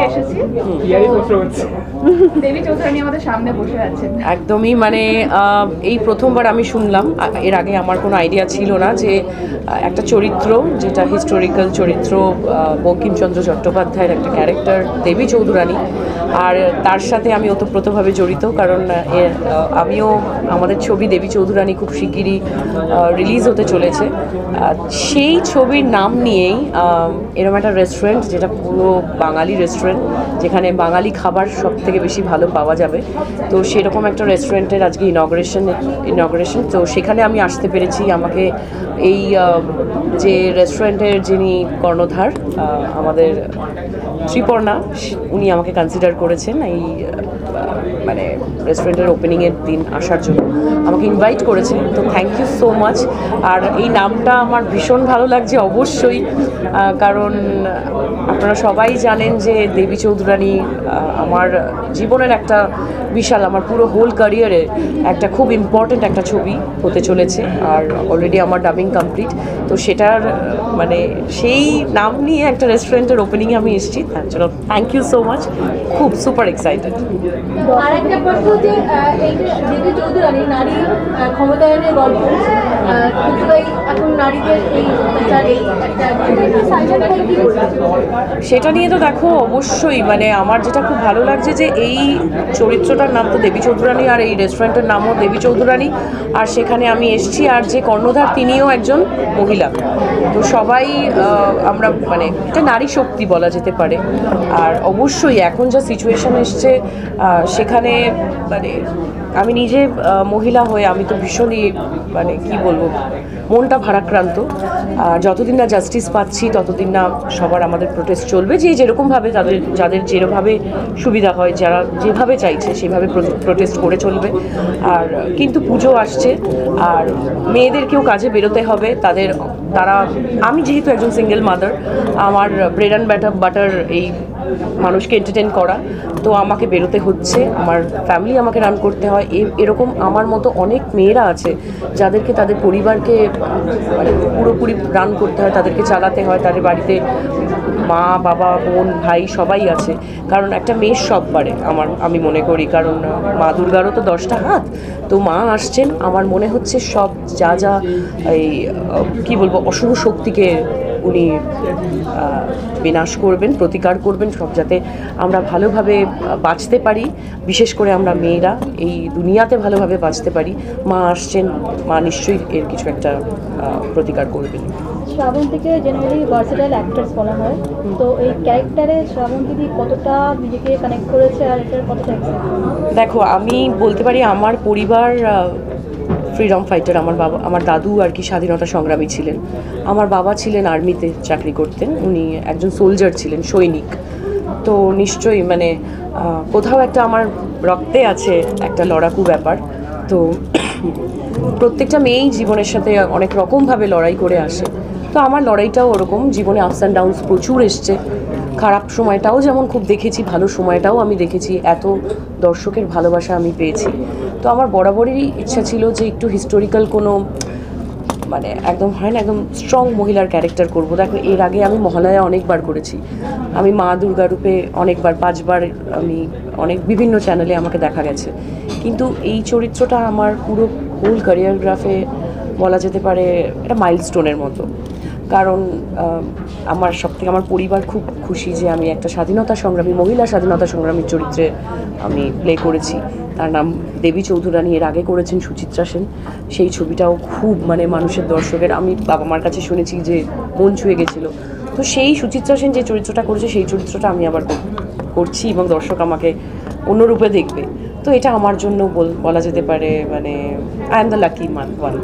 এসেছি। দেবী চৌধুরানী আমাদের সামনে বসে আছেন। একদমই মানে এই প্রথমবার আমি শুনলাম, এর আগে আমার কোনো আইডিয়া ছিল না যে একটা চরিত্র যেটা হিস্টোরিক্যাল চরিত্র, বঙ্কিমচন্দ্র চট্টোপাধ্যায়ের একটা ক্যারেক্টার দেবী চৌধুরানী, আর তার সাথে আমি ওতপ্রোতভাবে জড়িত, কারণ আমিও আমাদের ছবি দেবী চৌধুরানী খুব শিগগিরই রিলিজ হতে চলেছে। সেই ছবির নাম নিয়েই এরকম একটা রেস্টুরেন্ট, যেটা পুরো বাঙালি রেস্টুরেন্ট, যেখানে বাঙালি খাবার সব থেকে বেশি ভালো পাওয়া যাবে, তো সেরকম একটা রেস্টুরেন্টের আজকে ইনগ্রেশন, তো সেখানে আমি আসতে পেরেছি। আমাকে এই যে রেস্টুরেন্টের যিনি কর্ণধার আমাদের ত্রিপর্ণা, উনি আমাকে কনসিডার করেছেন এই মানে রেস্টুরেন্টের ওপেনিংয়ের দিন আসার জন্য, আমাকে ইনভাইট করেছেন, তো থ্যাংক ইউ সো মাচ। আর এই নামটা আমার ভীষণ ভালো লাগছে অবশ্যই, কারণ আপনারা সবাই জানেন যে দেবী চৌধুরানী আমার জীবনের একটা বিশাল, আমার পুরো হোল ক্যারিয়ারে একটা খুব ইম্পর্ট্যান্ট একটা ছবি হতে চলেছে, আর অলরেডি আমার ডাবিং কমপ্লিট, তো সেটার মানে সেই নাম নিয়ে একটা রেস্টুরেন্টের ওপেনিংয়ে আমি এসেছি। চলো, থ্যাংক ইউ সো মাচ, খুব সুপার এক্সাইটেড। আর একটা প্রশ্ন, যে এই দেবী চৌধুরানী নারী ক্ষমতায়নের গল্প, এখন নারীদের এই সেটা নিয়ে তো দেখো অবশ্যই মানে আমার যেটা খুব ভালো লাগছে যে এই চরিত্রটার নাম তো দেবী চৌধুরানী, আর এই রেস্টুরেন্টের নামও দেবী চৌধুরানী, আর সেখানে আমি এসেছি, আর যে কর্ণধার তিনিও একজন মহিলা, তো সবাই আমরা মানে এটা নারী শক্তি বলা যেতে পারে। আর অবশ্যই এখন যা সিচুয়েশন এসছে সেখানে মানে আমি নিজে মহিলা হয়ে আমি তো ভীষণই মানে কি বলবো, মনটা ভারাক্রান্ত। যতদিন না জাস্টিস পাচ্ছি ততদিন না সবার আমাদের প্রোটেস্ট চলবে, যে যেরকমভাবে যাদের যেরকমভাবে সুবিধা হয়, যারা যেভাবে চাইছে সেভাবে প্রোটেস্ট করে চলবে। আর কিন্তু পুজো আসছে, আর মেয়েদেরকেও কাজে বেরোতে হবে, তারা আমি যেহেতু একজন সিঙ্গেল মাদার, আমার ব্রেড অ্যান্ড বাটার এই মানুষকে এন্টারটেন করা, তো আমাকে বেরোতে হচ্ছে, আমার ফ্যামিলি আমাকে রান করতে হয়। এরকম আমার মতো অনেক মেয়েরা আছে যাদেরকে তাদের পরিবারকে মানে পুরোপুরি রান করতে হয়, তাদেরকে চালাতে হয়, তাদের বাড়িতে মা বাবা বোন ভাই সবাই আছে, কারণ একটা মেয়ের সব পারে আমি মনে করি, কারণ মা দুর্গারও তো 10টা হাত, তো মা আসছেন, আমার মনে হচ্ছে সব যা এই কী বলবো অশুভ শক্তিকে উনি বিনাশ করবেন, প্রতিকার করবেন, সব যাতে আমরা ভালোভাবে বাঁচতে পারি, বিশেষ করে আমরা মেয়েরা এই দুনিয়াতে ভালোভাবে বাঁচতে পারি। মা আসছেন, মা নিশ্চয়ই এর কিছু একটা প্রতিকার করবেন। শ্রাবন্তীকে জেনারেলি ভার্সেটাইল অ্যাক্ট্রেস বলা হয়, তো এই ক্যারেক্টারে শ্রাবন্তী কতটা নিজেকে কানেক্ট করেছে আর এটার কতটা? দেখো, আমি বলতে পারি আমার পরিবার ফ্রিডম ফাইটার, আমার দাদু আর কি স্বাধীনতা সংগ্রামী ছিলেন, আমার বাবা ছিলেন আর্মিতে চাকরি করতেন, উনি একজন সোলজার ছিলেন, সৈনিক, তো নিশ্চয়ই মানে কোথাও একটা আমার রক্তে আছে একটা লড়াকু ব্যাপার। তো প্রত্যেকটা মেয়েই জীবনের সাথে অনেক রকমভাবে লড়াই করে আসে, তো আমার লড়াইটাও ওরকম, জীবনে আপস অ্যান্ড ডাউনস প্রচুর এসছে, খারাপ সময়টাও যেমন খুব দেখেছি, ভালো সময়টাও আমি দেখেছি, এত দর্শকের ভালোবাসা আমি পেয়েছি। তো আমার বরাবরই ইচ্ছা ছিল যে একটু হিস্টোরিক্যাল কোনো মানে একদম হয় না, একদম স্ট্রং মহিলার ক্যারেক্টার করবো। দেখো, এর আগে আমি মহালয়া অনেকবার করেছি, আমি মা দুর্গা রূপে অনেকবার 5বার আমি বিভিন্ন চ্যানেলে আমাকে দেখা গেছে, কিন্তু এই চরিত্রটা আমার পুরো হোল ক্যারিয়ারগ্রাফে বলা যেতে পারে একটা মাইলস্টোনের মতো, কারণ আমার সবথেকে আমার পরিবার খুব খুশি যে আমি একটা মহিলা স্বাধীনতা সংগ্রামীর চরিত্রে আমি প্লে করেছি। তার নাম দেবী চৌধুরানী, এর আগে করেছেন সুচিত্রা সেন, সেই ছবিটাও খুব মানে মানুষের দর্শকের, আমি বাবা মার কাছে শুনেছি যে মন ছুঁয়ে গেছিলো, তো সেই সুচিত্রা সেন যে চরিত্রটা করেছে সেই চরিত্রটা আমি আবার করছি এবং দর্শক আমাকে অন্য রূপে দেখবে, তো এটা আমার জন্য বলা যেতে পারে মানে I am the lucky one.